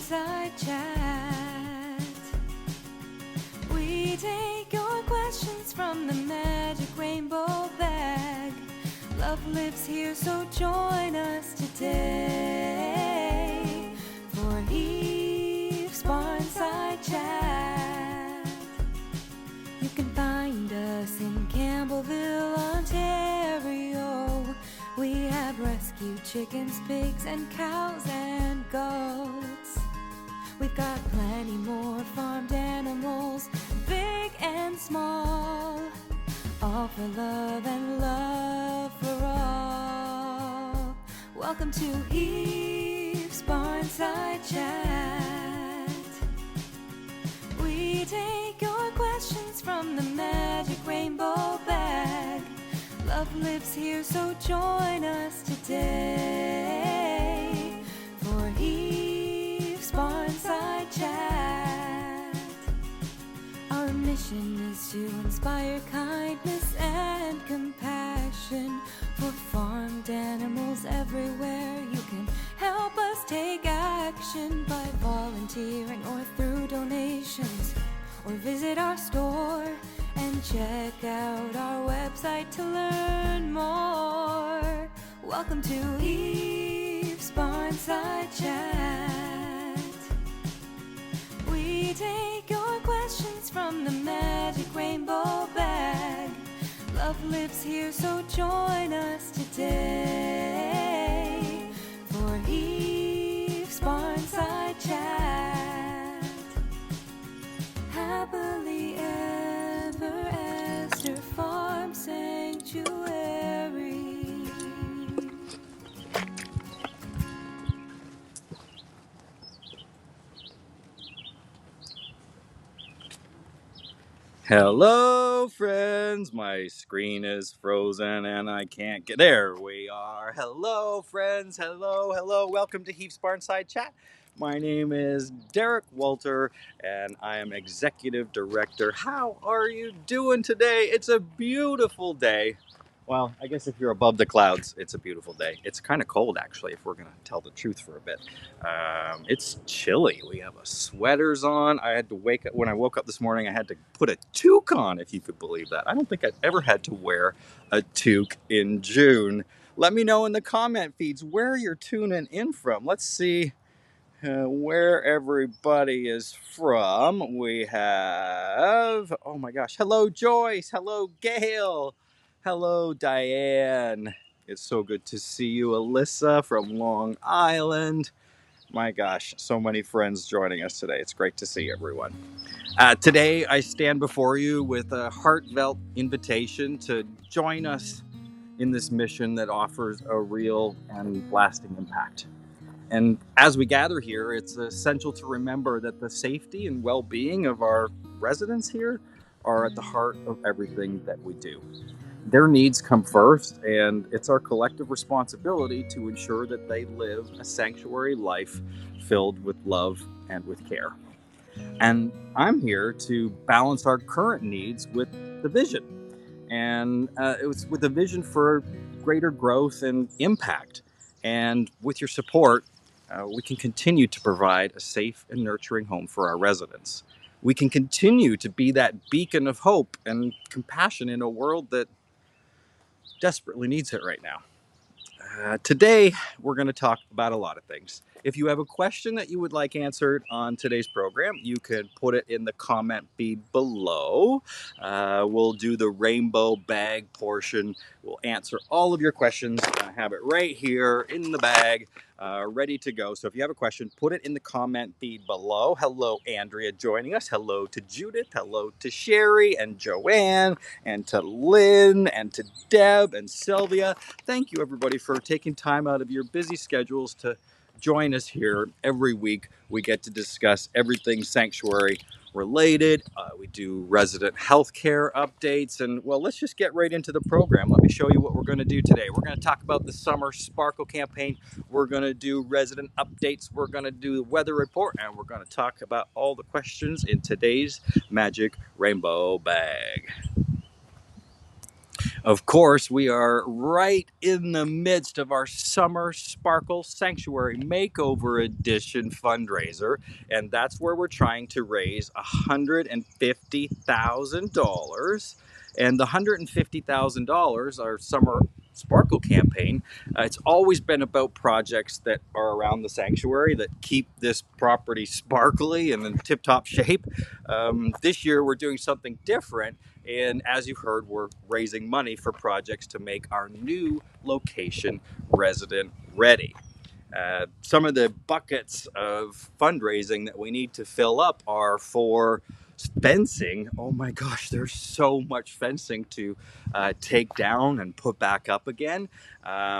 Barnside Chat. We take your questions from the magic rainbow bag. Love lives here, so join us today for Eve's Barnside Chat. You can find us in Campbellville, Ontario. We have rescued chickens, pigs, and cows and goats. We've got plenty more farmed animals, big and small, all for love and love for all. Welcome to Eve's Barnside Chat. We take your questions from the magic rainbow bag. Love lives here, so join us today for Eve's Barnside Chat. Our mission is to inspire kindness and compassion for farmed animals everywhere. You can help us take action by volunteering or through donations, or visit our store and check out our website to learn more. Welcome to Eve's Barnside Chat. We take your questions from the magic rainbow bag. Love lives here, so join us today for Eve's Barnside Chat. Happily ever after Farm Sanctuary. Hello, friends. My screen is frozen and I can't get there. We are. Hello, friends. Hello. Welcome to Heaps Barnside Chat. My name is Derek Walter and I am Executive Director. How are you doing today? It's a beautiful day. Well, I guess if you're above the clouds, it's a beautiful day. It's kind of cold, actually, if we're going to tell the truth for a bit. It's chilly. We have sweaters on. I had to wake up. When I woke up this morning, I had to put a toque on, if you could believe that. I don't think I've ever had to wear a toque in June. Let me know in the comment feeds where you're tuning in from. Let's see where everybody is from. We have, oh my gosh, hello Joyce, hello Gail, hello Diane. It's so good to see you. Alyssa from Long Island. My gosh, so many friends joining us today. It's great to see everyone. Today I stand before you with a heartfelt invitation to join us in this mission that offers a real and lasting impact. And as we gather here, it's essential to remember that the safety and well-being of our residents here are at the heart of everything that we do. Their needs come first, and it's our collective responsibility to ensure that they live a sanctuary life filled with love and with care. And I'm here to balance our current needs with the vision. And it was with a vision for greater growth and impact. And with your support, we can continue to provide a safe and nurturing home for our residents. We can continue to be that beacon of hope and compassion in a world that desperately needs it right now. Today, we're going to talk about a lot of things. If you have a question that you would like answered on today's program, you can put it in the comment feed below. We'll do the rainbow bag portion. We'll answer all of your questions. I have it right here in the bag, ready to go. So if you have a question, put it in the comment feed below. Hello, Andrea, joining us. Hello to Judith. Hello to Sherry and Joanne and to Lynn and to Deb and Sylvia. Thank you, everybody, for taking time out of your busy schedules to join us here every week. We get to discuss everything sanctuary related. We do resident healthcare updates. And well, let's just get right into the program. Let me show you what we're going to do today. We're going to talk about the Summer Sparkle campaign. We're going to do resident updates. We're going to do the weather report. And we're going to talk about all the questions in today's Magic Rainbow Bag. Of course, we are right in the midst of our Summer Sparkle Sanctuary Makeover Edition fundraiser, and that's where we're trying to raise $150,000. And the $150,000, our Summer Sparkle campaign, it's always been about projects that are around the sanctuary that keep this property sparkly and in tip-top shape. This year, we're doing something different. And as you've heard, we're raising money for projects to make our new location resident ready. Some of the buckets of fundraising that we need to fill up are for fencing. Oh my gosh, there's so much fencing to take down and put back up again.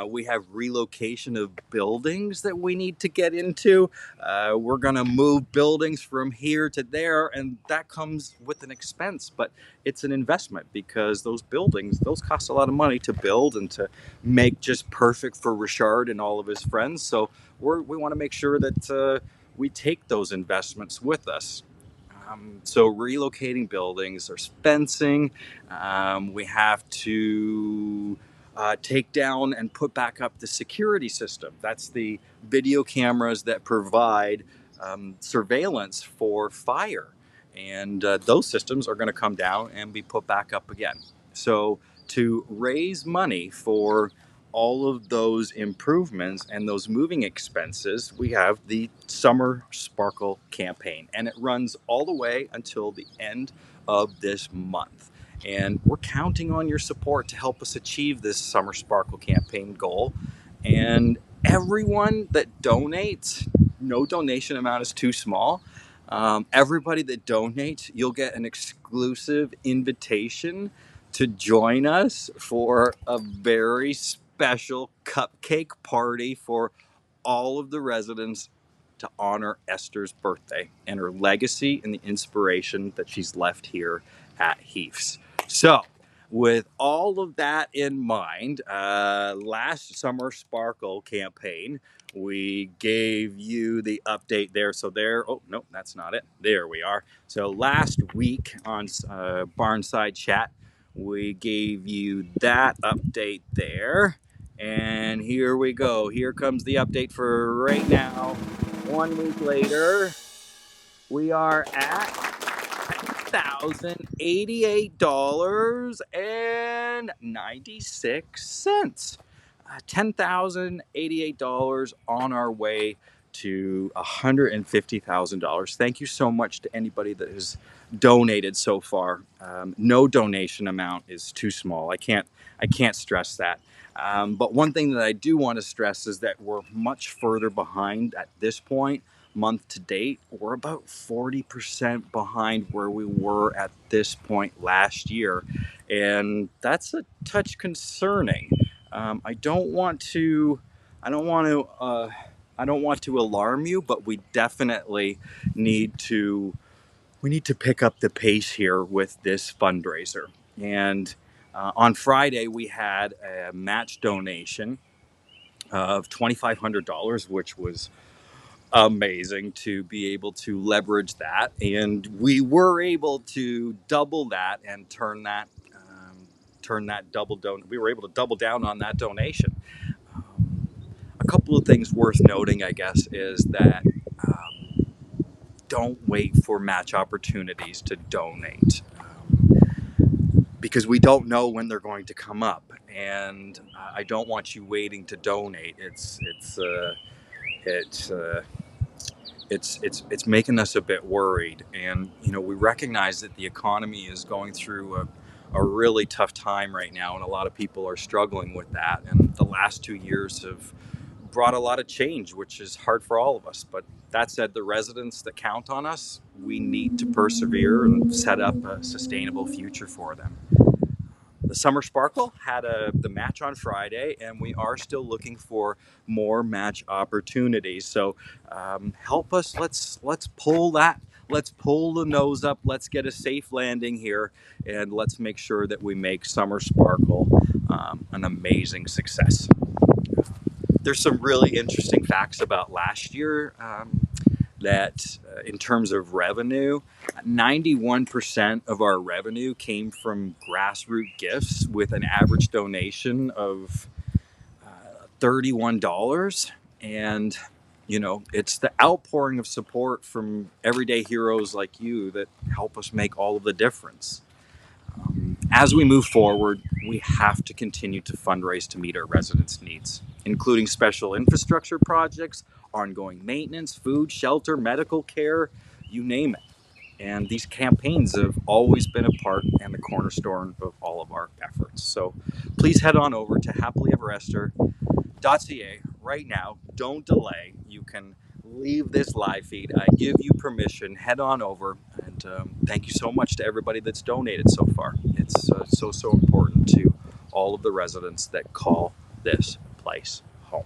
We have relocation of buildings that we need to get into. We're going to move buildings from here to there, and that comes with an expense, but it's an investment because those buildings, those cost a lot of money to build and to make just perfect for Richard and all of his friends. So we want to make sure that we take those investments with us. So relocating buildings, there's fencing. We have to take down and put back up the security system. That's the video cameras that provide surveillance for fire. And those systems are going to come down and be put back up again. So to raise money for all of those improvements and those moving expenses, we have the Summer Sparkle campaign, and it runs all the way until the end of this month. And we're counting on your support to help us achieve this Summer Sparkle campaign goal. And everyone that donates, no donation amount is too small. Everybody that donates, you'll get an exclusive invitation to join us for a very special cupcake party for all of the residents to honor Esther's birthday and her legacy and the inspiration that she's left here at Heath's. So, with all of that in mind, last Summer Sparkle campaign, we gave you the update there. So there, oh, no, that's not it. There we are. So last week on Barnside Chat, we gave you that update there. And here we go. Here comes the update for right now. 1 week later, we are at $1,088.96. $10,088 on our way to $150,000. Thank you so much to anybody that has donated so far. No donation amount is too small. I can't stress that. But one thing that I do want to stress is that we're much further behind at this point. Month to date, we're about 40% behind where we were at this point last year, and that's a touch concerning. I don't want to alarm you, but we definitely need to pick up the pace here with this fundraiser. And on Friday, we had a match donation of $2,500, which was amazing to be able to leverage that, and we were able to double that and we were able to double down on that donation. A couple of things worth noting, I guess, is that don't wait for match opportunities to donate, because we don't know when they're going to come up, and I don't want you waiting to donate. It's making us a bit worried, and we recognize that the economy is going through a really tough time right now, and a lot of people are struggling with that. And the last 2 years have brought a lot of change, which is hard for all of us. But that said, the residents that count on us, we need to persevere and set up a sustainable future for them. The Summer Sparkle had the match on Friday, and we are still looking for more match opportunities. So help us. Let's pull that. Let's pull the nose up. Let's get a safe landing here, and let's make sure that we make Summer Sparkle an amazing success. There's some really interesting facts about last year that in terms of revenue, 91% of our revenue came from grassroots gifts with an average donation of $31. And, it's the outpouring of support from everyday heroes like you that help us make all of the difference. As we move forward, we have to continue to fundraise to meet our residents' needs, including special infrastructure projects, ongoing maintenance, food, shelter, medical care, you name it. And these campaigns have always been a part and the cornerstone of all of our efforts. So please head on over to happilyeverester.ca right now. Don't delay. You can leave this live feed. I give you permission. Head on over. And thank you so much to everybody that's donated so far. It's so important to all of the residents that call this place home.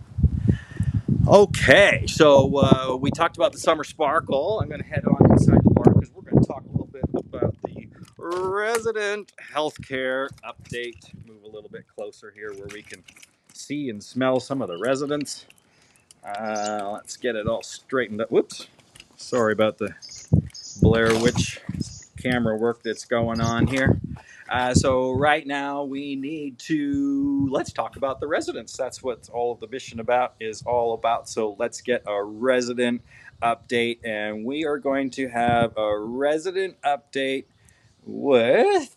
Okay, so we talked about the Summer Sparkle. I'm going to head on inside the bar because we're going to talk a little bit about the resident healthcare update. Move a little bit closer here where we can see and smell some of the residents. Let's get it all straightened up. Whoops, sorry about the Blair Witch camera work that's going on here. So right now we need to, let's talk about the residents. That's what all of the mission is all about. So let's get a resident update, and we are going to have a resident update with,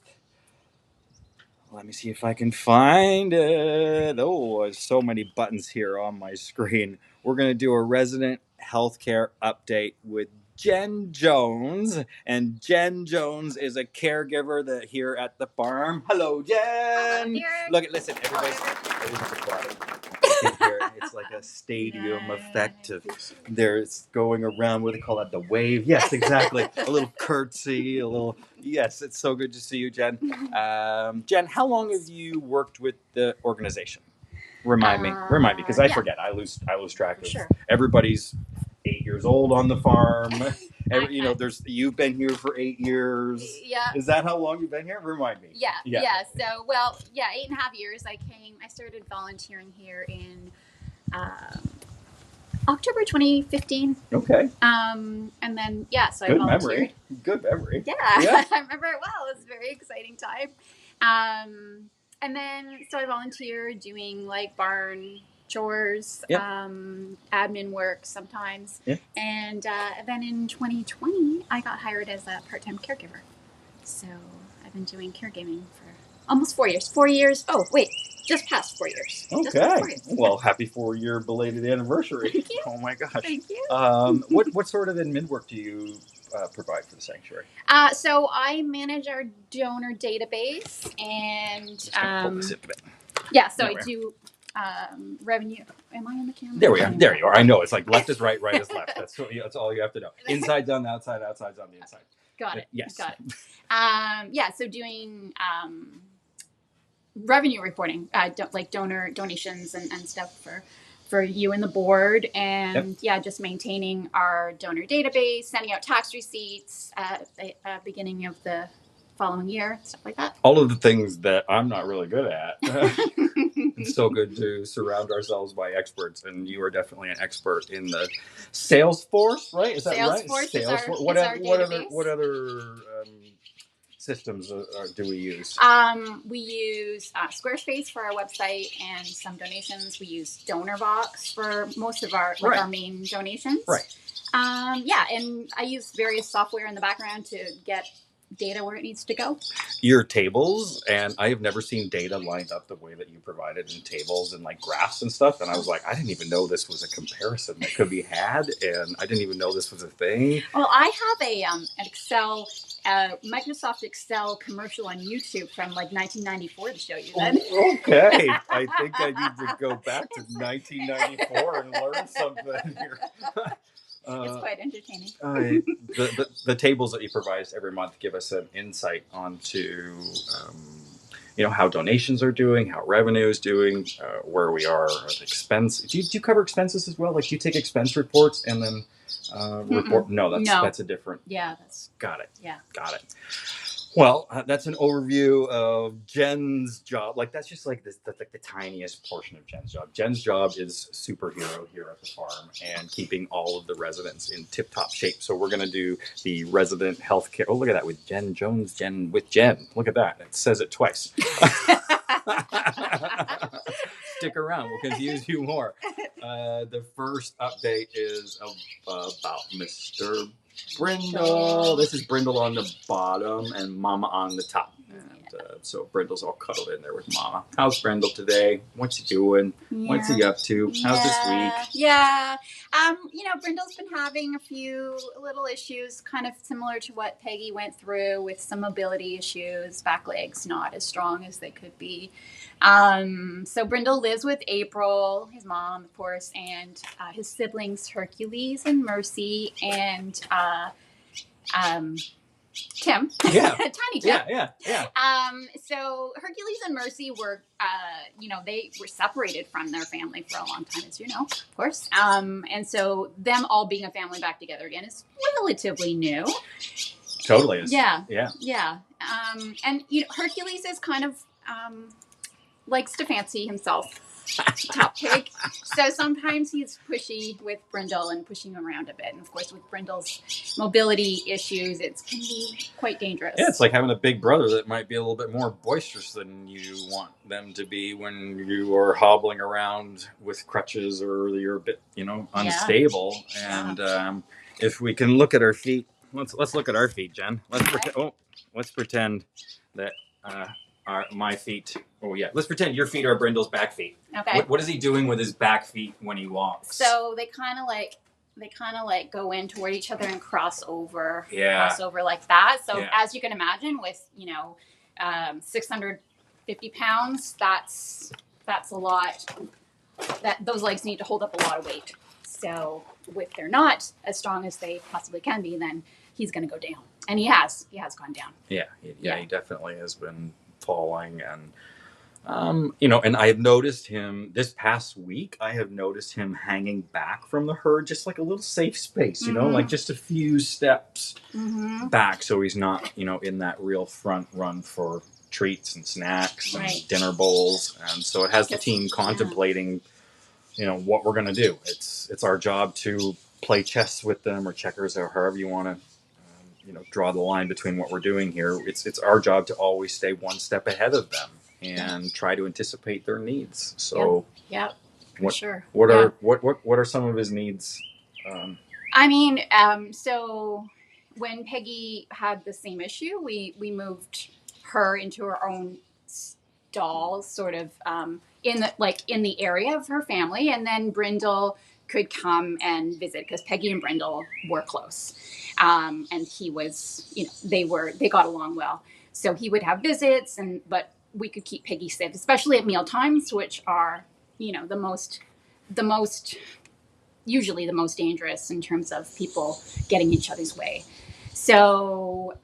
let me see if I can find it. Oh, there's so many buttons here on my screen. We're going to do a resident healthcare update with Jen Jones, and Jen Jones is a caregiver here at the farm. Hello, Jen. Hello, Look, listen, everybody's applauding. You can hear it. It's like a stadium effect of there's going around. What do they call that? The wave. Yes, exactly. A little curtsy. A little. Yes, it's so good to see you, Jen. Jen, how long have you worked with the organization? Remind me, because I forget. I lose track of everybody's 8 years old on the farm. You've been here for 8 years. Yeah. Is that how long you've been here? Remind me. Yeah. So, 8.5 years. I started volunteering here in October 2015. Okay. And then, so Good I volunteered. Good memory. Yeah. I remember it well. It was a very exciting time. And then, so I volunteered doing like barn chores, admin work sometimes. Yeah. And then in 2020, I got hired as a part-time caregiver. So I've been doing caregiving for almost 4 years. 4 years. Oh, wait. Just past 4 years. Okay. Well, happy 4-year belated anniversary. Thank you. Oh my gosh. Thank you. What sort of admin work do you provide for the sanctuary? So I manage our donor database, and so I do revenue. Am I on the camera? There we are. There you are. I know it's like left is right, right is left. That's all you have to know. Inside's on the outside, outside's on the inside. Got it. Yes. Got it. So doing revenue reporting, like donor donations and stuff for you and the board, and just maintaining our donor database, sending out tax receipts at the beginning of the following year, stuff like that. All of the things that I'm not really good at. It's so good to surround ourselves by experts, and you are definitely an expert in the Salesforce, right? Is that right? Salesforce. What other systems do we use? We use Squarespace for our website and some donations. We use DonorBox for most of our our main donations. Right. And I use various software in the background to get data where it needs to go. Your tables, and I have never seen data lined up the way that you provided in tables and like graphs and stuff. And I was like, I didn't even know this was a comparison that could be had, and I didn't even know this was a thing. Well, I have an Excel, Microsoft Excel commercial on YouTube from like 1994 to show you that. Okay, I think I need to go back to 1994 and learn something here. It's quite entertaining. The tables that you provide us every month give us an insight onto, how donations are doing, how revenue is doing, where we are at expense. Do you cover expenses as well? Like, do you take expense reports and then report? No, that's a different. Yeah, got it. Yeah, got it. Well, that's an overview of Jen's job. Like that's just like that's like the tiniest portion of Jen's job. Jen's job is superhero here at the farm and keeping all of the residents in tip-top shape. So we're gonna do the resident healthcare. Oh, look at that with Jen Jones. Jen with Jen. Look at that. It says it twice. Stick around. We'll confuse you more. The first update is about Mr. Brindle. This is Brindle on the bottom and Mama on the top. And so Brindle's all cuddled in there with Mama. How's Brindle today? What's he doing? Yeah. What's he up to? How's this week? Yeah. Brindle's been having a few little issues, kind of similar to what Peggy went through with some mobility issues, back legs not as strong as they could be. So Brindle lives with April, his mom, of course, and his siblings Hercules and Mercy and Tim. Yeah. Tiny Tim. Yeah. So Hercules and Mercy were, they were separated from their family for a long time, as you know, of course. And so them all being a family back together again is relatively new. Totally is. Yeah. Yeah. And Hercules is kind of likes to fancy himself. Top pig. So sometimes he's pushy with Brindle and pushing him around a bit. And of course, with Brindle's mobility issues, it can be quite dangerous. Yeah, it's like having a big brother that might be a little bit more boisterous than you want them to be when you are hobbling around with crutches or you're a bit, unstable. Yeah. And if we can look at our feet, let's look at our feet, Jen. Let's pretend that my feet. Oh yeah, let's pretend your feet are Brindle's back feet. Okay. What is he doing with his back feet when he walks? So they kind of like go in toward each other and cross over. Yeah. Cross over like that. So Yeah. as you can imagine, with 650 pounds, that's a lot. That those legs need to hold up a lot of weight. So if they're not as strong as they possibly can be, then he's going to go down, and he has gone down. Yeah, he definitely has been falling, and and I've noticed him this past week. I have noticed him hanging back from the herd, just like a little safe space, like just a few steps back, so he's not, in that real front run for treats and snacks and dinner bowls. And so it has the team contemplating, what we're gonna do. It's our job to play chess with them or checkers or however you want to. Draw the line between what we're doing here. It's our job to always stay one step ahead of them and try to anticipate their needs. So, Sure. What are some of his needs? So when Peggy had the same issue, we moved her into her own stall, sort of in the area of her family, and then Brindle could come and visit because Peggy and Brindle were close. And he was, they got along well. So he would have visits, but we could keep Peggy safe, especially at meal times, which are, usually the most dangerous in terms of people getting each other's way. So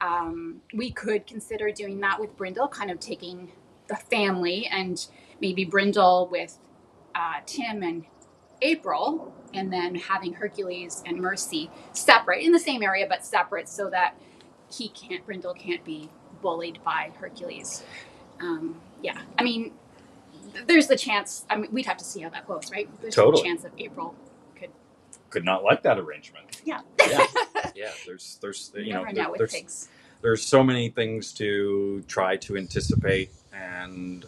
we could consider doing that with Brindle, kind of taking the family and maybe Brindle with Tim and April, and then having Hercules and Mercy separate in the same area, but separate so that Brindle can't be bullied by Hercules. There's the chance. We'd have to see how that goes, right? There's Totally. The chance that April could not like that arrangement. Yeah. Yeah. There's You never know with pigs. There's so many things to try to anticipate, and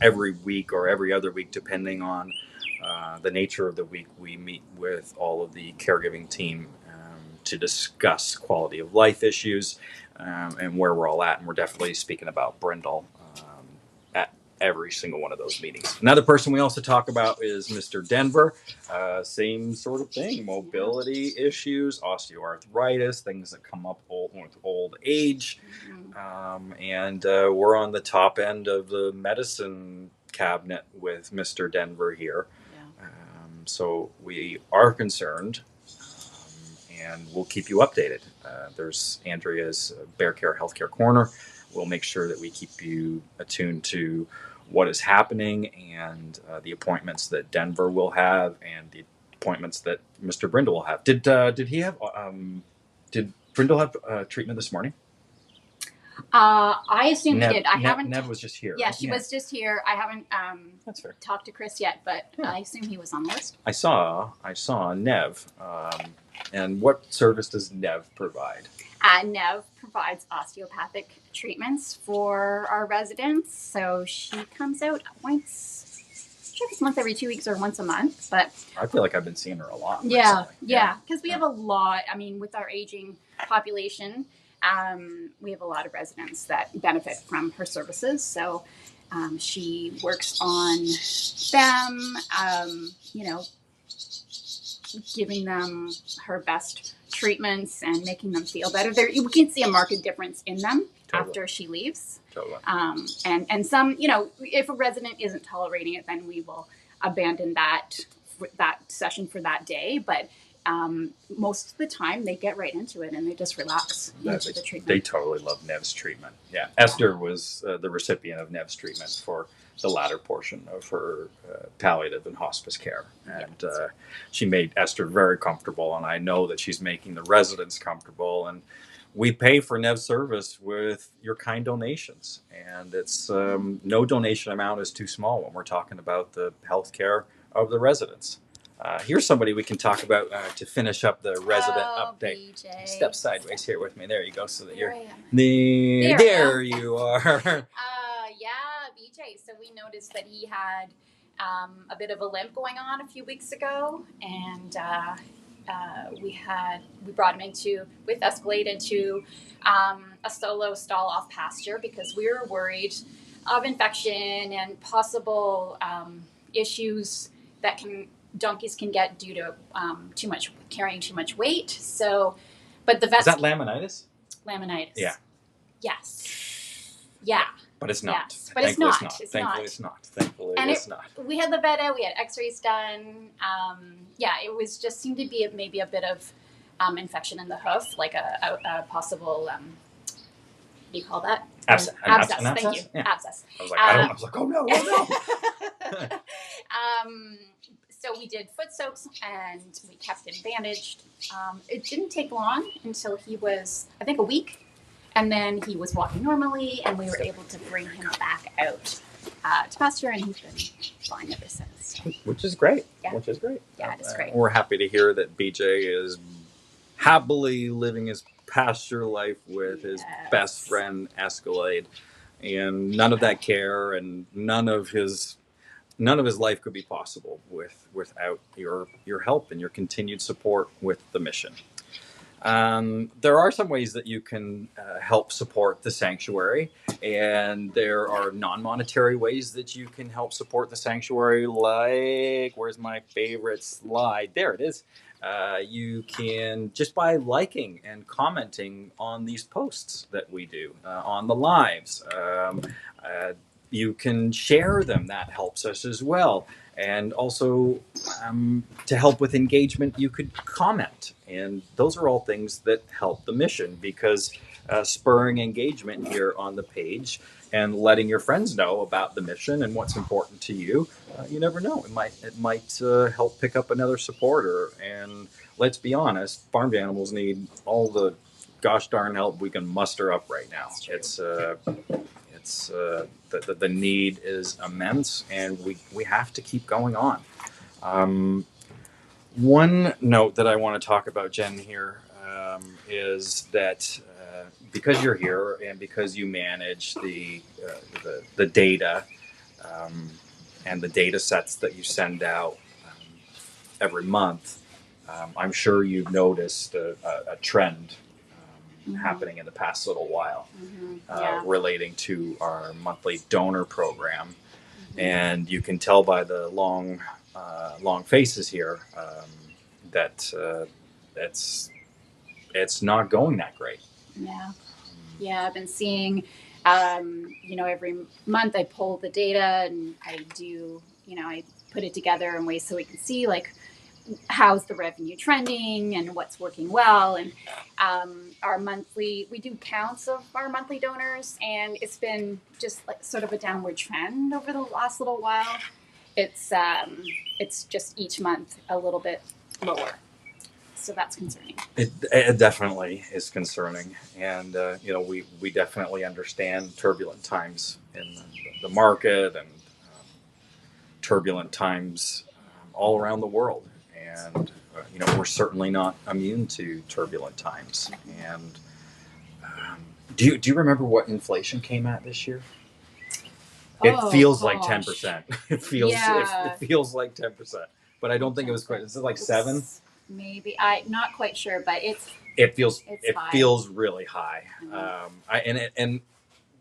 every week or every other week, depending on the nature of the week, we meet with all of the caregiving team to discuss quality of life issues and where we're all at. And we're definitely speaking about Brindle at every single one of those meetings. Another person we also talk about is Mr. Denver. Same sort of thing, mobility issues, osteoarthritis, things that come up with old age. And we're on the top end of the medicine cabinet with Mr. Denver here. So we are concerned, and we'll keep you updated. There's Andrea's Bear Care Healthcare Corner. We'll make sure that we keep you attuned to what is happening and the appointments that Denver will have and the appointments that Mr. Brindle will have. Did Brindle have treatment this morning? I assume he did. I haven't. Nev was just here. Yeah, right? she was just here. I haven't That's fair. talked to Chris yet, but Yeah. I assume he was on the list. I saw Nev. And what service does Nev provide? Nev provides osteopathic treatments for our residents. So she comes out once, I'm sure if it's once every 2 weeks or once a month, but I feel like I've been seeing her a lot. yeah, recently. yeah, because we have a lot. I mean, with our aging population, we have a lot of residents that benefit from her services. So she works on them, giving them her best treatments and making them feel better. We can see a marked difference in them after she leaves. Totally. And some, if a resident isn't tolerating it, then we will abandon that session for that day. But most of the time, they get right into it and they just relax into the treatment. They totally love Nev's treatment. Yeah, Esther was the recipient of Nev's treatment for the latter portion of her palliative and hospice care, and she made Esther very comfortable. And I know that she's making the residents comfortable. And we pay for Nev's service with your kind donations, and it's no donation amount is too small when we're talking about the health care of the residents. Here's somebody we can talk about to finish up the resident update. BJ. Step sideways here with me. There you go, so that There you're there. You are. Yeah, BJ. So we noticed that he had a bit of a limp going on a few weeks ago, and we brought him with Escalade into a solo stall off pasture because we were worried of infection and possible issues that donkeys can get due to carrying too much weight. So, but the vet Is that laminitis? Laminitis. Yeah. Yes. Yeah. But it's not. Yes. But it's not. Thankfully, it's not. Thankfully, it's not. We had the vet out. We had X-rays done. It was just seemed to be maybe a bit of infection in the hoof, like a possible. What do you call that? Abscess. Thank you. Yeah. Abscess. I was like, I was like, oh no. So we did foot soaks and we kept him bandaged. It didn't take long until he was, I think, a week. And then he was walking normally, and we were able to bring him back out to pasture, and he's been fine ever since. So. Which is great. Yeah. Which is great. Yeah, it is great. We're happy to hear that BJ is happily living his pasture life with his best friend Escalade, and none of that care and none of his life could be possible without your help and your continued support with the mission. There are some ways that you can help support the sanctuary, and there are non-monetary ways that you can help support the sanctuary, like, where's my favorite slide? There it is. You can, just by liking and commenting on these posts that we do, on the lives. You can share them. That helps us as well. And also, to help with engagement, you could comment. And those are all things that help the mission, because spurring engagement here on the page and letting your friends know about the mission and what's important to you, you never know. It might help pick up another supporter. And let's be honest, farmed animals need all the gosh darn help we can muster up right now. The need is immense, and we have to keep going on. One note that I want to talk about, Jen, here is that because you're here and because you manage the data and the data sets that you send out every month, I'm sure you've noticed a trend happening in the past little while, relating to our monthly donor program. And you can tell by the long faces here that it's not going that great. I've been seeing every month I pull the data and I do I put it together in ways so we can see like how's the revenue trending and what's working well. And we do counts of our monthly donors, and it's been just like sort of a downward trend over the last little while. It's just each month a little bit lower. So that's concerning. It definitely is concerning, and we definitely understand turbulent times in the market and turbulent times all around the world, and we're certainly not immune to turbulent times. And do you remember what inflation came at this year? It feels like 10%. It feels like 10%, but I don't think it was quite. Is it like 7? Maybe I'm not quite sure, but it feels high. really high. Mm-hmm. And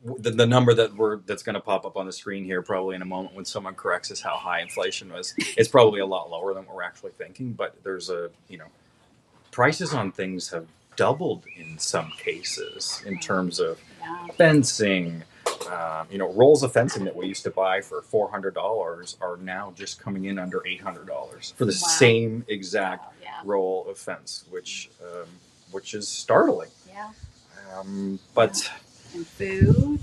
the number that's going to pop up on the screen here probably in a moment when someone corrects us how high inflation was, it's probably a lot lower than what we're actually thinking. But there's prices on things have doubled in some cases in terms of fencing. Rolls of fencing that we used to buy for $400 are now just coming in under $800 for the same exact roll of fence, which is startling. Yeah. But and food,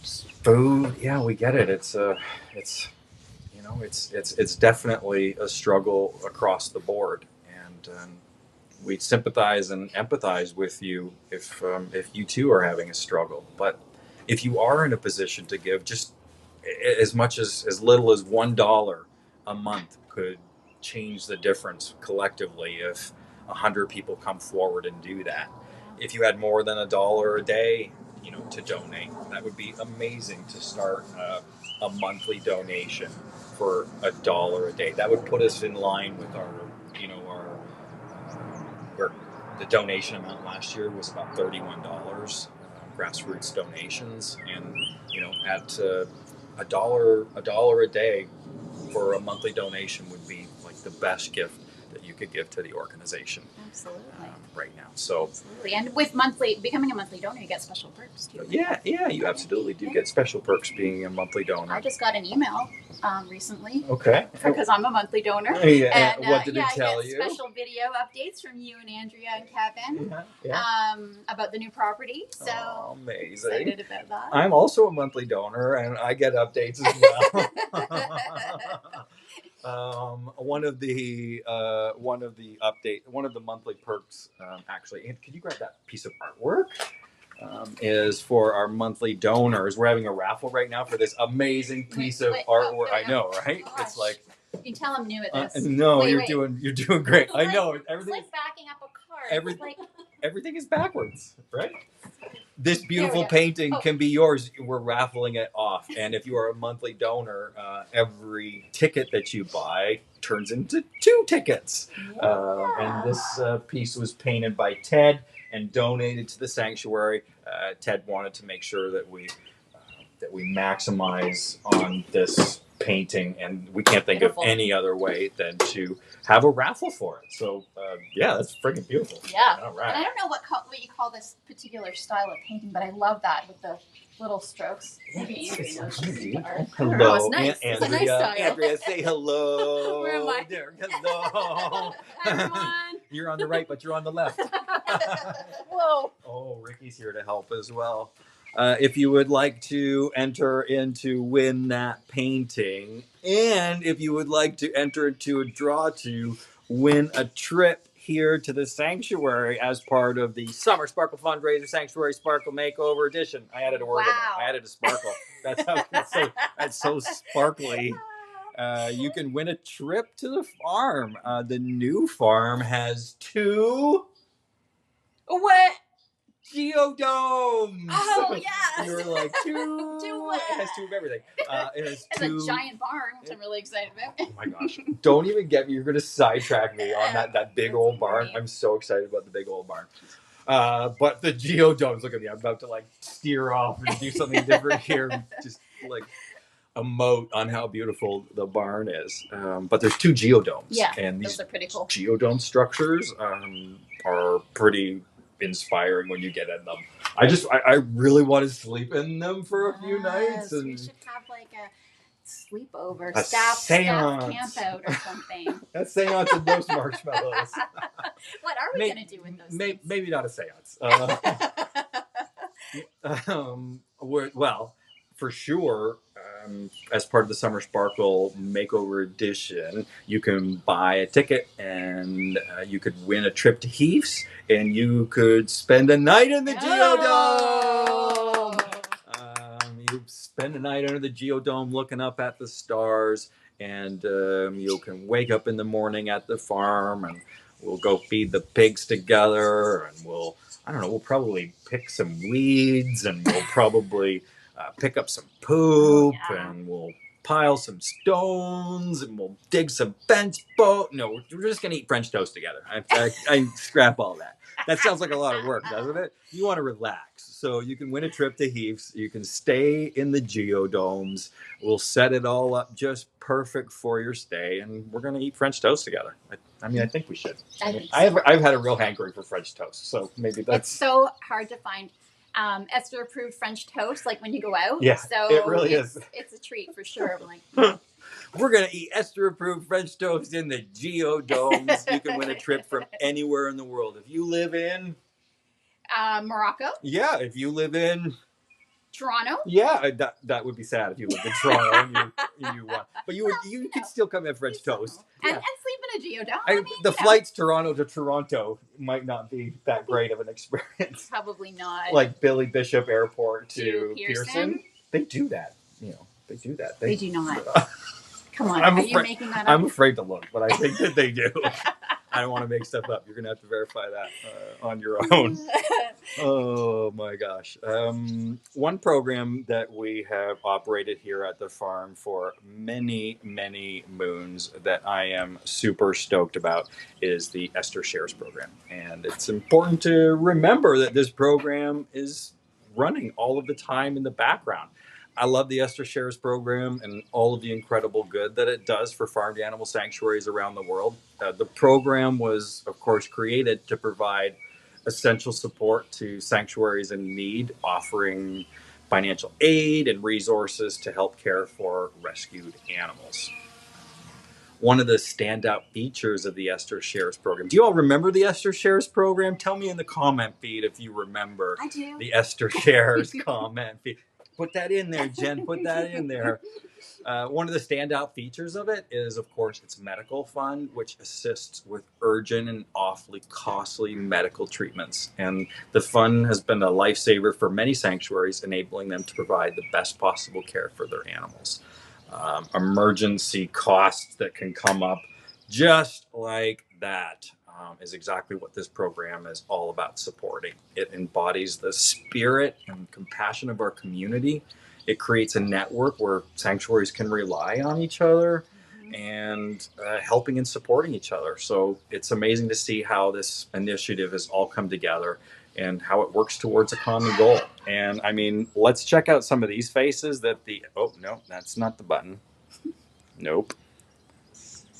yeah, we get it. It's definitely a struggle across the board, and we sympathize and empathize with you if you too are having a struggle. But if you are in a position to give just as much as little as $1 a month could change the difference collectively if 100 people come forward and do that. If you had more than $1 a day, to donate, that would be amazing to start a monthly donation for $1 a day. That would put us in line with our where the donation amount last year was about $31 grassroots donations, and at a dollar a day for a monthly donation would be like the best gift that you could give to the organization. Absolutely. Right now. So absolutely, and with becoming a monthly donor, you get special perks too. Yeah, you absolutely do get special perks being a monthly donor. I just got an email recently. Okay. Because I'm a monthly donor. Yeah. And what did it tell I get you? Special video updates from you and Andrea and Kevin. Yeah. About the new property. So amazing. Excited about that. I'm also a monthly donor, and I get updates as well. One of the monthly perks, actually, and could you grab that piece of artwork? Is for our monthly donors. We're having a raffle right now for this amazing piece of artwork. I know, right? Gosh. It's like you can tell I'm new at this. No, you're doing great. I know everything. It's like backing up a car. Everything is backwards, right? This beautiful painting can be yours. We're raffling it off, and if you are a monthly donor, every ticket that you buy turns into 2 tickets. And this piece was painted by Ted and donated to the sanctuary. Ted wanted to make sure that we maximize on this painting, and we can't think of any other way than to have a raffle for it. So that's freaking beautiful. Yeah. All right. And I don't know what you call this particular style of painting, but I love that with the little strokes. Maybe Andrea knows. Hello, it's nice. Andrea. It's a nice style. Andrea, say hello. Where am I? There. Hello. Hi, everyone. You're on the right, but you're on the left. Whoa. Oh, Ricky's here to help as well. If you would like to enter into win that painting, and if you would like to enter into a draw to win a trip here to the sanctuary as part of the Summer Sparkle Fundraiser Sanctuary Sparkle Makeover Edition. I added a word in it. I added a sparkle. That's so sparkly. You can win a trip to the farm. The new farm has 2... What? Geodomes. Oh yes. You were like 2. 2 what? It has 2 of everything. It has it's 2. a giant barn, which I'm really excited about. Oh my gosh! Don't even get me. You're going to sidetrack me on that big old barn. I'm so excited about the big old barn. But the geodomes. Look at me. I'm about to steer off and do something different here. Just emote on how beautiful the barn is. But there's 2 geodomes. Yeah, and those are pretty cool. Geodome structures are pretty inspiring when you get in them. I really want to sleep in them for a few nights. And we should have a sleepover, a staff camp out or something. A seance and roast marshmallows. What are we going to do with those things? Maybe not a seance. Well, for sure, as part of the Summer Sparkle Makeover Edition, you can buy a ticket and you could win a trip to Heath's, and you could spend a night in the Geodome. You spend a night under the Geodome looking up at the stars, and you can wake up in the morning at the farm, and we'll go feed the pigs together, and we'll probably pick some weeds, and we'll probably pick up some poop, and we'll pile some stones, and we'll dig some fence boat. No, we're just gonna eat French toast together. I scrap all that. That sounds like a lot of work, doesn't it? You want to relax, so you can win a trip to Heath's. You can stay in the Geodomes. We'll set it all up just perfect for your stay, and we're gonna eat French toast together. I think we should. I've had a real hankering for French toast, so maybe that's. It's so hard to find Esther approved French toast, like when you go out. Yeah, so it really is. It's a treat for sure. I'm like, we're gonna eat Esther approved French toast in the Geodomes. You can win a trip from anywhere in the world. If you live in Morocco. Yeah, if you live in Toronto. Yeah, that would be sad if you lived in Toronto and you won. But you could still come have French toast. And sleep in a Geodome. The flights Toronto to Toronto might not be that great of an experience. Probably not. Like Billy Bishop Airport to Pearson. They do that. They do that. They do not. Come on, are you making that up? I'm afraid to look, but I think that they do. I don't want to make stuff up. You're going to have to verify that on your own. Oh, my gosh. One program that we have operated here at the farm for many, many moons that I am super stoked about is the Esther Shares program. And it's important to remember that this program is running all of the time in the background. I love the Esther Shares program and all of the incredible good that it does for farmed animal sanctuaries around the world. The program was, of course, created to provide essential support to sanctuaries in need, offering financial aid and resources to help care for rescued animals. One of the standout features of the Esther Shares program. Do you all remember the Esther Shares program? Tell me in the comment feed if you remember. I do. The Esther Shares comment feed. Put that in there, Jen. Put that in there. One of the standout features of it is, of course, its medical fund, which assists with urgent and awfully costly medical treatments. And the fund has been a lifesaver for many sanctuaries, enabling them to provide the best possible care for their animals. Emergency costs that can come up just like that. Is exactly what this program is all about supporting. It embodies the spirit and compassion of our community. It creates a network where sanctuaries can rely on each other and helping and supporting each other. So it's amazing to see how this initiative has all come together and how it works towards a common goal. And I mean, let's check out some of these faces oh, no, that's not the button. Nope.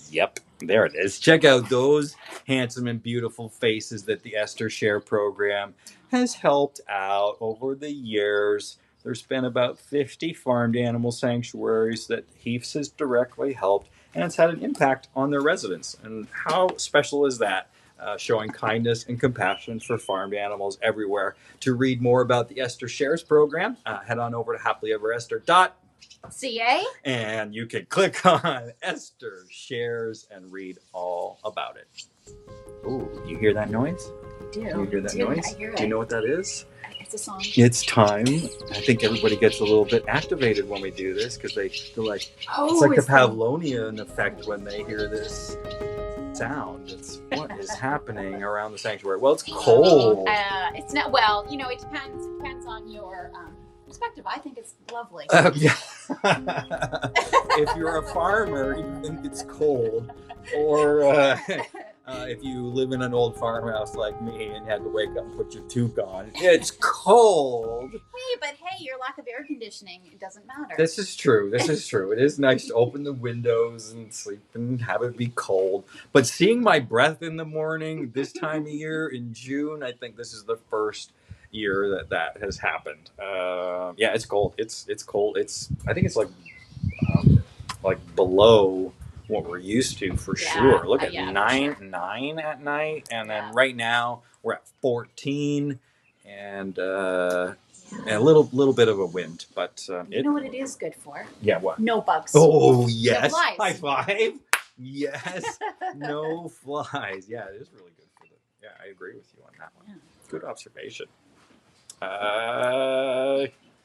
Yep, there it is. Check out those handsome and beautiful faces that the Esther Share program has helped out over the years. There's been about 50 farmed animal sanctuaries that Heath's has directly helped, and it's had an impact on their residents. And how special is that? Showing kindness and compassion for farmed animals everywhere. To read more about the Esther Shares program, head on over to happilyeveresther.ca. And you can click on Esther Shares and read all about it. Ooh, you hear that noise? I do. You hear that noise? I hear it. Do you know what that is? It's a song. It's time. I think everybody gets a little bit activated when we do this because they feel like it's like the Pavlovian effect when they hear this sound. It's what is happening around the sanctuary. Well, it's cold. It's not. Well, it depends. It depends on your perspective. I think it's lovely. Yeah. If you're a farmer, you think it's cold, or if you live in an old farmhouse like me and had to wake up and put your toque on, it's cold. Hey, but hey, your lack of air conditioning, it doesn't matter. This is true. It is nice to open the windows and sleep and have it be cold. But seeing my breath in the morning this time of year in June, I think this is the first year that has happened. Yeah, it's cold. It's cold. I think it's like below what we're used to for sure. Look at 9 at night, and then right now we're at 14, and And a little bit of a wind, but You know what it is good for? Yeah, what? No bugs. Oh yes, No flies. high five. Yes, no flies. Yeah, it is really good for the. Yeah, I agree with you on that one. Yeah. Good observation.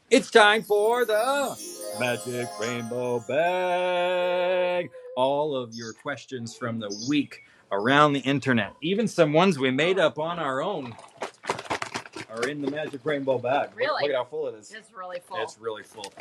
It's time for the Magic Rainbow Bag. All of your questions from the week around the internet, even some ones we made up on our own, are in the Magic Rainbow Bag. Really? Look at how full it is. It's really full. It's really full.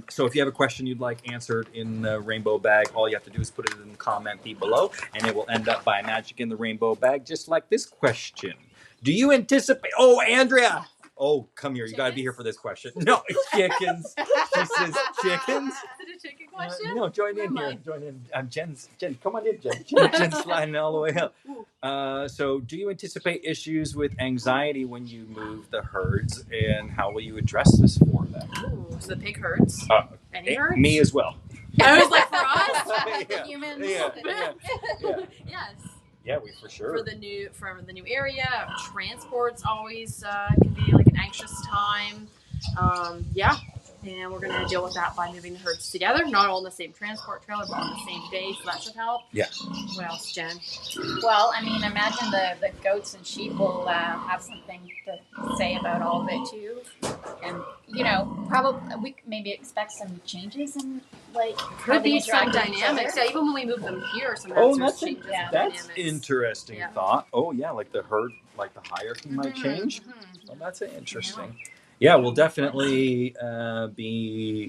So if you have a question you'd like answered in the Rainbow Bag, all you have to do is put it in the comment below, and it will end up by magic in the Rainbow Bag, just like this question. Do you anticipate... Oh, Andrea! Oh, come here. You got to be here for this question. No, it's chickens. She says chickens. Is it a chicken question? No, join in Never here. mind. Join in. Jen, come on in, Jen. Jen's sliding all the way up. So do you anticipate issues with anxiety when you move the herds, and how will you address this for them? Ooh, so the pig herds? Any herds? Me as well. I was like, for us? Yeah. The humans? Yeah. Yes. Yeah, we for sure. For the new area, transport's always can be like an anxious time. And we're gonna deal with that by moving the herds together, not all in the same transport trailer, but on the same day, so that should help. Yeah. What else, Jen? Well, I mean, imagine the goats and sheep will have something to say about all of it too, and probably we maybe expect some changes in like how Could they be some interact with each dynamics. other. Yeah, even when we move them here, sometimes there's that's changes in that's dynamics. interesting Yeah. thought. Oh yeah, like the herd, like the hierarchy might change. Mhm. Well, that's interesting. Yeah, we'll definitely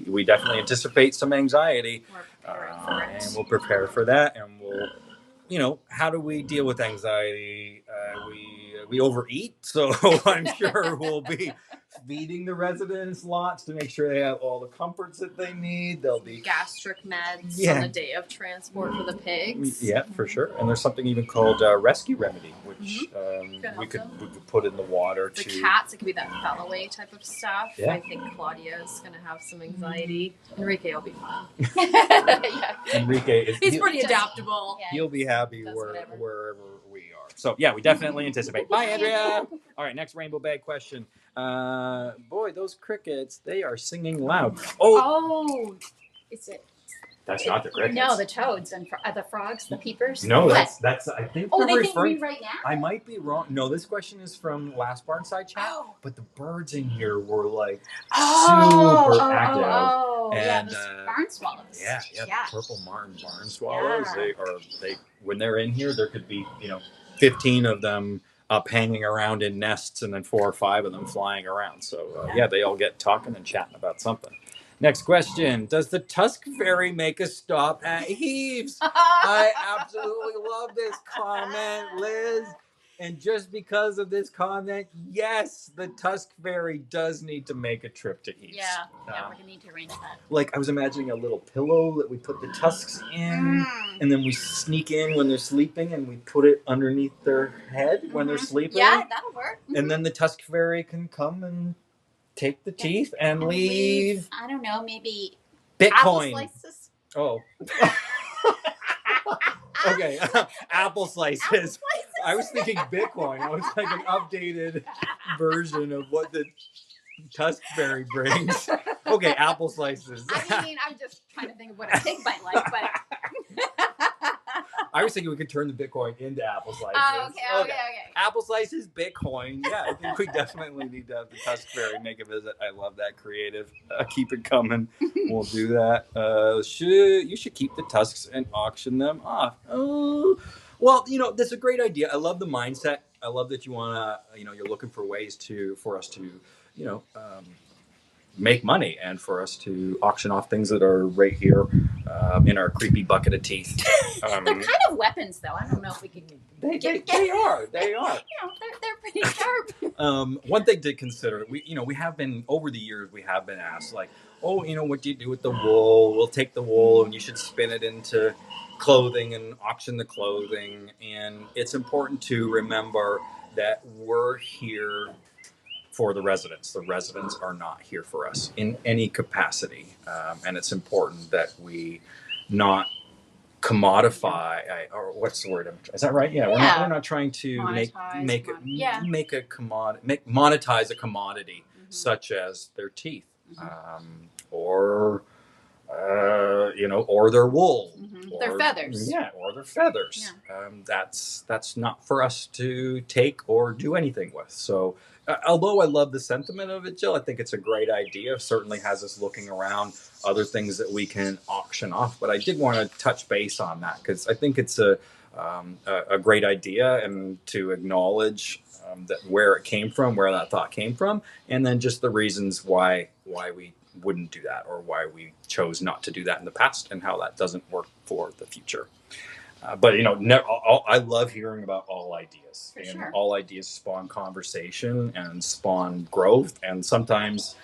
we definitely anticipate some anxiety, We're preparing for it. and we'll prepare for that, and we'll, how do we deal with anxiety? We overeat, so I'm sure we'll be feeding the residents lots to make sure they have all the comforts that they need. They'll be Gastric meds Yeah. on the day of transport for the pigs. Yeah, for sure. And there's something even called rescue remedy, which we could put in the water The to. cats, it could be that fell-away type of stuff. Yeah. I think Claudia is going to have some anxiety. Enrique will be fine. Yeah. Enrique is He's pretty adaptable. Yeah. he'll be happy Does whatever. wherever we are. So yeah, we definitely anticipate. Bye, Andrea. All right, next rainbow bag question. Boy, those crickets, they are singing loud. Oh, Is it? that's not the crickets. No, the toads and the frogs, the peepers. No, What? that's I think Oh, they're they think referring. me right now. I might be wrong. No, this question is from last Barnside Chat, Oh. but the birds in here were like Oh, super active. yeah, And, the barn swallows. Yeah, Yeah. the purple barn swallows. Yeah. They when they're in here, there could be 15 of them up hanging around in nests, and then 4 or 5 of them flying around. So yeah, they all get talking and chatting about something. Next question: does the Tusk Fairy make a stop at Heaves? I absolutely love this comment, Liz. And just because of this comment, yes, the Tusk Fairy does need to make a trip to Heaves. Yeah, we're gonna need to arrange that. Like I was imagining a little pillow that we put the tusks in, and then we sneak in when they're sleeping, and we put it underneath their head when they're sleeping. Yeah, that'll work. And then the Tusk Fairy can come and take the teeth and leave I don't know, maybe apple Bitcoin. slices. Oh. Okay, apple slices. I was thinking Bitcoin. I was like an updated version of what the Tusk Fairy brings. Okay, apple slices. I mean, I'm just trying to think of what a pig might like, but. I was thinking we could turn the Bitcoin into apple slices. Oh, okay. Apple slices, Bitcoin. Yeah, I think we definitely need to have the Tusk Fairy make a visit. I love that creative. Keep it coming. We'll do that. You should keep the tusks and auction them off. Oh, well, that's a great idea. I love the mindset. I love that you wanna, you're looking for ways for us to, make money, and for us to auction off things that are right here in our creepy bucket of teeth. They're kind of weapons, though. I don't know if we could. They are. They're pretty sharp. One thing to consider, we have been over the years. We have been asked, like, oh, what do you do with the wool? We'll take the wool, and you should spin it into clothing and auction the clothing. And it's important to remember that we're here for the residents. The residents are not here for us in any capacity, and it's important that we not commodify, or what's the word? Is that right? Yeah, we're not trying to Monetize, make yeah. monetize a commodity such as their teeth, or or their wool, or their feathers. or their feathers. That's not for us to take or do anything with. So, although I love the sentiment of it, Jill, I think it's a great idea. Certainly has us looking around other things that we can auction off. But I did want to touch base on that because I think it's a great idea, and to acknowledge that where it came from, where that thought came from, and then just the reasons why we wouldn't do that, or why we chose not to do that in the past, and how that doesn't work for the future. But I love hearing about all ideas, For and sure. all ideas spawn conversation and spawn growth, and sometimes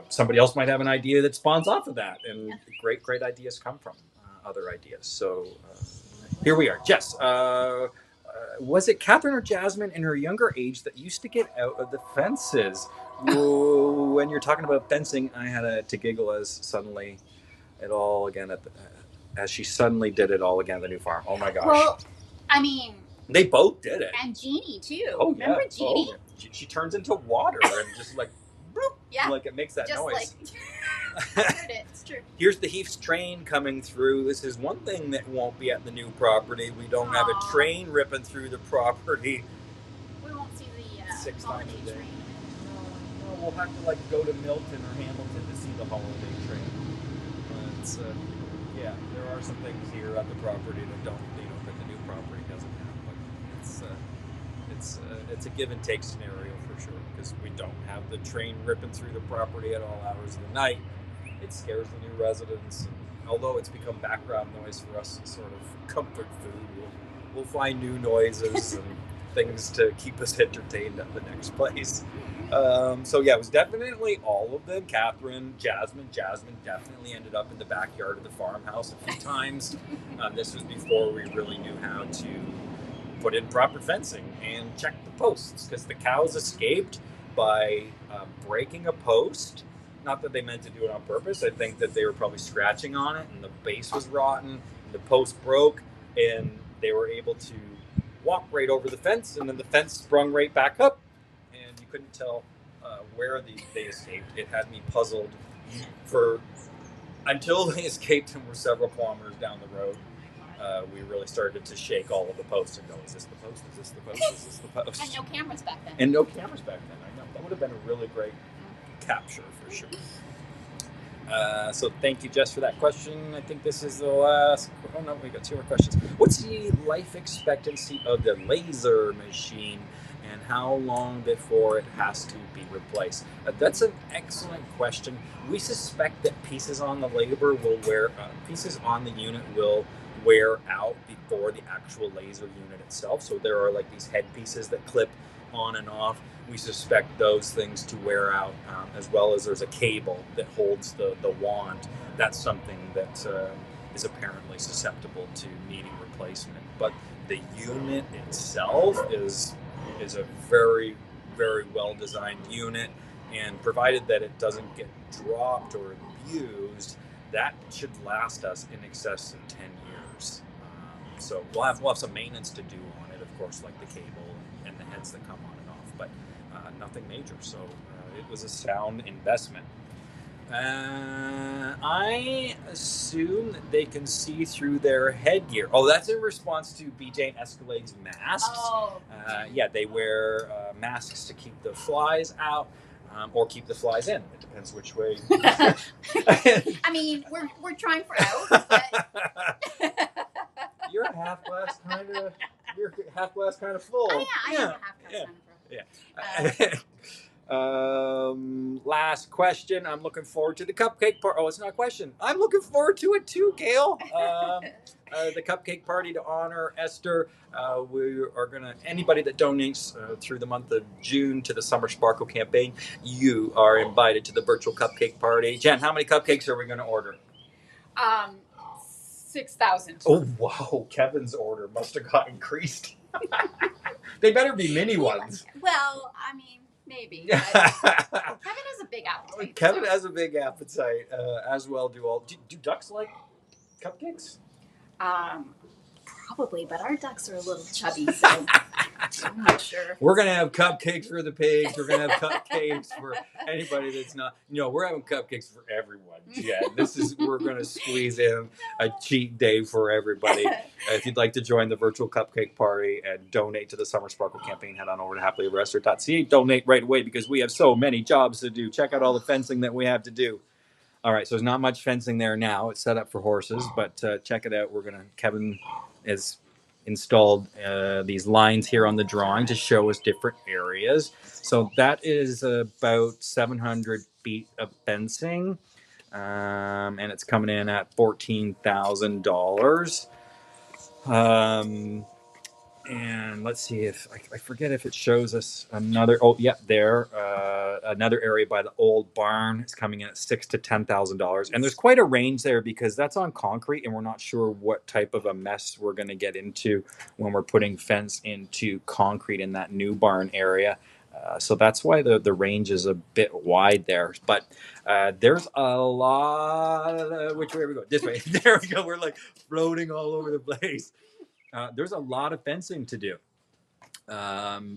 somebody else might have an idea that spawns off of that, and great ideas come from other ideas. So here we are. Jess, was it Catherine or Jasmine in her younger age that used to get out of the fences? When you're talking about fencing, I had to giggle as suddenly it all again as she suddenly did it all again at the new farm. Oh my gosh! Well, I mean, they both did it. And Jeannie too. Oh, remember yeah. Jeannie? Oh, she turns into water and just like bloop, yeah, like it makes that just noise. I heard it. It's true. Here's the Heath's train coming through. This is one thing that won't be at the new property. We don't have a train ripping through the property. We won't see the 6 holiday times a day. train. No, we'll have to go to Milton or Hamilton to see the holiday train. It's there are some things here at the property that that the new property doesn't have. But it's a give and take scenario for sure, because we don't have the train ripping through the property at all hours of the night. It scares the new residents. And although it's become background noise for us, sort of comfort food, we'll find new noises and things to keep us entertained at the next place. It was definitely all of them. Catherine, Jasmine definitely ended up in the backyard of the farmhouse a few times. This was before we really knew how to put in proper fencing and check the posts, because the cows escaped by breaking a post. Not that they meant to do it on purpose. I think that they were probably scratching on it, and the base was rotten, and the post broke, and they were able to walk right over the fence, and then the fence sprung right back up, and you couldn't tell where they escaped. It had me puzzled until they escaped and were several kilometers down the road. We really started to shake all of the posts and go, is this the post? Is this the post? Is this the post? And no cameras back then. I know. That would have been a really great capture for sure. So thank you, Jess, for that question. I think this is the last. Oh no, we got 2 more questions. What's the life expectancy of the laser machine, and how long before it has to be replaced? That's an excellent question. We suspect that pieces on the unit will wear out before the actual laser unit itself. So there are these head pieces that clip on and off. We suspect those things to wear out, as well as there's a cable that holds the wand. That's something that is apparently susceptible to needing replacement. But the unit itself is a very, very well designed unit, and provided that it doesn't get dropped or abused, that should last us in excess of 10 years. So we'll have some maintenance to do on it, of course, like the cable and the heads that come on and off, but nothing major. So it was a sound investment. I assume that they can see through their headgear. Oh, that's in response to BJ and Escalade's masks. Oh. They wear masks to keep the flies out, or keep the flies in. It depends which way. I mean, we're trying for out, but You're a half glass kind of full. I am a half glass kind of full. Last question. I'm looking forward to the cupcake party. Oh, it's not a question. I'm looking forward to it too, Gail. The cupcake party to honor Esther. We are anybody that donates through the month of June to the Summer Sparkle campaign, you are invited to the virtual cupcake party. Jen, how many cupcakes are we going to order? 6,000. Oh, wow. Kevin's order must have got increased. They better be mini ones. Well, I mean, maybe. Kevin has a big appetite. Kevin has a big appetite, as well do all. Do ducks like cupcakes? Probably, but our ducks are a little chubby, so I'm not sure. We're gonna have cupcakes for the pigs. We're gonna have cupcakes for anybody that's not. We're having cupcakes for everyone. Jen, we're gonna squeeze in a cheat day for everybody. If you'd like to join the virtual cupcake party and donate to the Summer Sparkle campaign, head on over to happilyeverafter.ca. Donate right away because we have so many jobs to do. Check out all the fencing that we have to do. All right, so there's not much fencing there now. It's set up for horses, but check it out. Kevin has installed these lines here on the drawing to show us different areas. So that is about 700 feet of fencing, and it's coming in at $14,000. And let's see if I forget if it shows us another. Oh, yeah, there. Another area by the old barn is coming in at $6,000 to $10,000, and there's quite a range there because that's on concrete, and we're not sure what type of a mess we're going to get into when we're putting fence into concrete in that new barn area. So that's why the range is a bit wide there. But there's a lot of which way we go? This way. There we go. We're like floating all over the place. There's a lot of fencing to do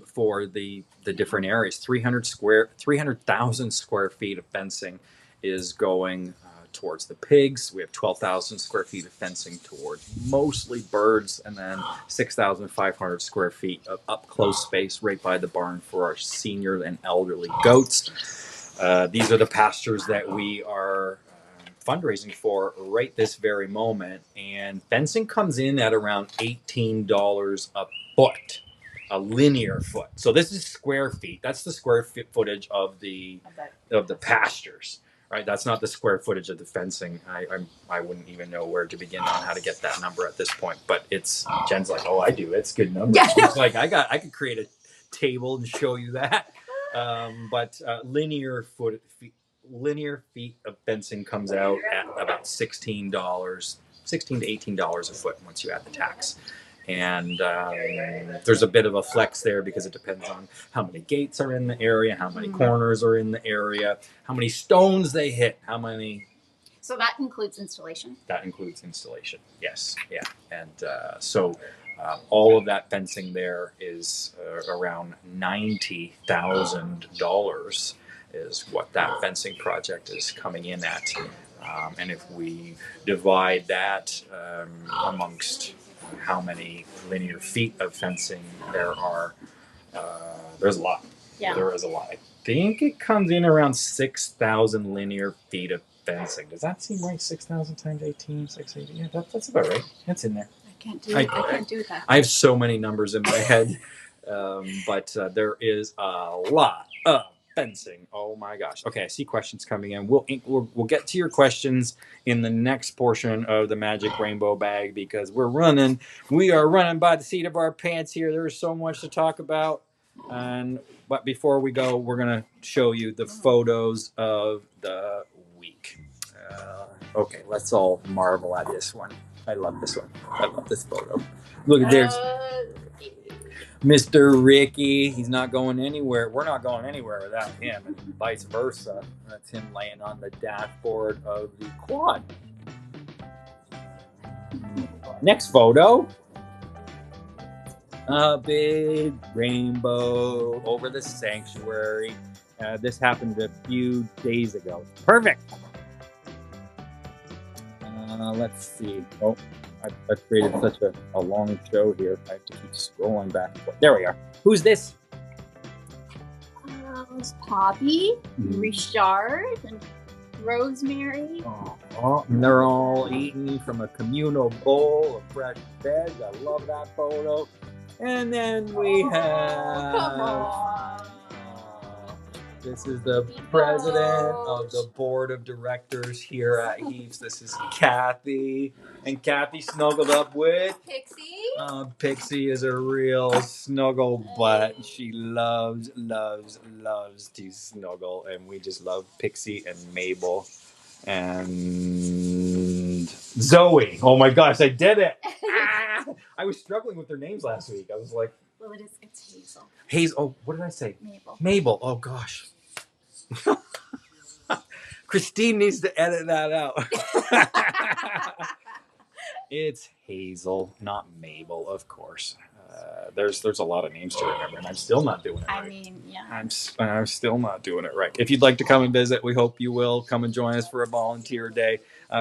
for the different areas. 300,000 square feet of fencing is going towards the pigs. We have 12,000 square feet of fencing towards mostly birds, and then 6,500 square feet of up close space right by the barn for our senior and elderly goats. These are the pastures that we are fundraising for right this very moment, and fencing comes in at around $18 a foot, a linear foot. So this is square feet. That's the square footage of the pastures, right? That's not the square footage of the fencing. I wouldn't even know where to begin on how to get that number at this point. But Jen's like, oh, I do. It's good numbers. Yeah. She's like, I could create a table and show you that. But linear feet of fencing comes out at about $16 to $18 a foot once you add the tax. And there's a bit of a flex there because it depends on how many gates are in the area, how many corners are in the area, how many stones they hit, how many. So that includes installation? That includes installation, yes. Yeah. And so all of that fencing there is around $90,000 is what that fencing project is coming in at. And if we divide that amongst how many linear feet of fencing there are, there's a lot. Yeah. There is a lot. I think it comes in around 6,000 linear feet of fencing. Does that seem right? 6,000 times 18, 680. Yeah, that's about right. That's in there. I can't do that. I have so many numbers in my head, but there is a lot of fencing. Oh my gosh. Okay, I see questions coming in. We'll get to your questions in the next portion of the Magic Rainbow Bag because we are running by the seat of our pants here. There's so much to talk about. But before we go, we're going to show you the photos of the week. Okay, let's all marvel at this one. I love this one. I love this photo. Look at there's Mr. Ricky. He's not going anywhere. We're not going anywhere without him, and vice versa. That's him laying on the dashboard of the quad. Next photo. A big rainbow over the sanctuary. This happened a few days ago. Perfect. Let's see. Oh, I've created such a long show here. I have to keep scrolling back and forth. There we are. Who's this? It's Poppy, Richard, and Rosemary. And they're all eating from a communal bowl of fresh veg. I love that photo. And then we have. Come on. This is the president of the board of directors here at Heaps. This is Kathy. And Kathy snuggled up with Pixie. Pixie is a real snuggle butt. She loves to snuggle. And we just love Pixie and Mabel and Zoe. Oh my gosh, I did it. I was struggling with their names last week. I was like, well, it's Hazel. Hazel. Oh, what did I say? Mabel. Oh gosh. Christine needs to edit that out. It's Hazel, not Mabel, of course. There's a lot of names to remember, and I'm still not doing it right. I mean, yeah. I'm still not doing it right. If you'd like to come and visit, we hope you will come and join us for a volunteer day.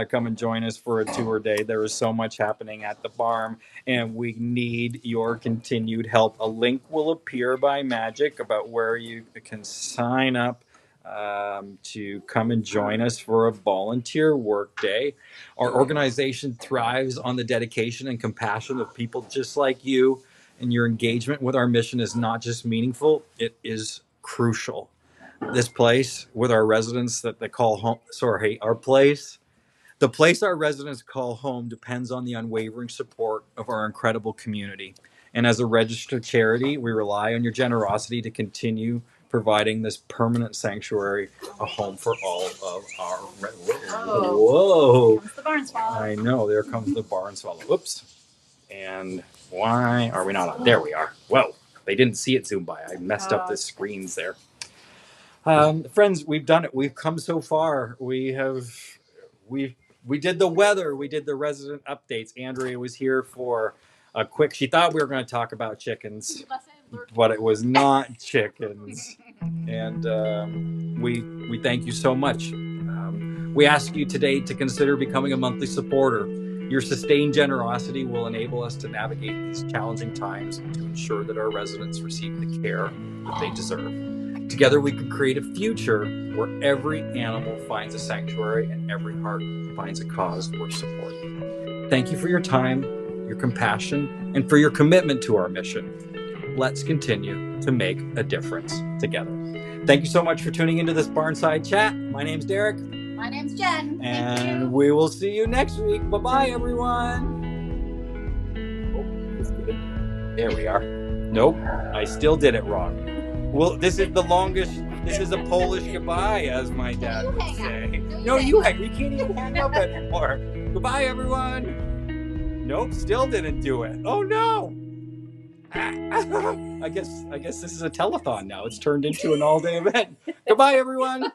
Come and join us for a tour day. There is so much happening at the farm, and we need your continued help. A link will appear by magic about where you can sign up to come and join us for a volunteer work day. Our organization thrives on the dedication and compassion of people just like you, and your engagement with our mission is not just meaningful, it is crucial. This place with our residents that they call home, the place our residents call home depends on the unwavering support of our incredible community. And as a registered charity, we rely on your generosity to continue providing this permanent sanctuary, a home for all of our. Whoa! Comes the barn swallow. I know, there comes the barn swallow. Oops. And why are we not on? There we are. Whoa, they didn't see it zoom by. I messed up the screens there. Friends, we've done it. We've come so far. We did the weather. We did the resident updates. Andrea was here for a quick. She thought we were going to talk about chickens, but it was not chickens. And we thank you so much. We ask you today to consider becoming a monthly supporter. Your sustained generosity will enable us to navigate these challenging times and to ensure that our residents receive the care that they deserve. Together we can create a future where every animal finds a sanctuary and every heart finds a cause worth supporting. Thank you for your time, your compassion, and for your commitment to our mission. Let's continue to make a difference together. Thank you so much for tuning into this Barnside Chat. My name's Derek. My name's Jen. And we will see you next week. Bye-bye, everyone. Oh, there we are. Nope, I still did it wrong. Well, this is the longest. This is a Polish goodbye, as my dad would say. No, you hang. We can't even hang up anymore. Goodbye, everyone. Nope, still didn't do it. Oh no. I guess this is a telethon now. It's turned into an all-day event. Goodbye, everyone.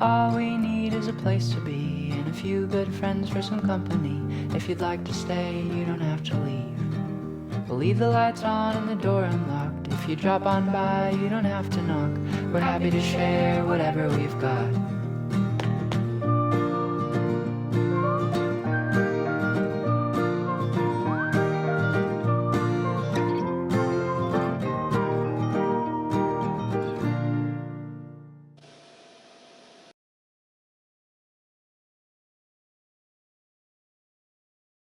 All we need is a place to be and a few good friends for some company. If you'd like to stay, you don't have to leave. We'll leave the lights on and the door unlocked. If you drop on by, you don't have to knock. We're happy to share whatever we've got.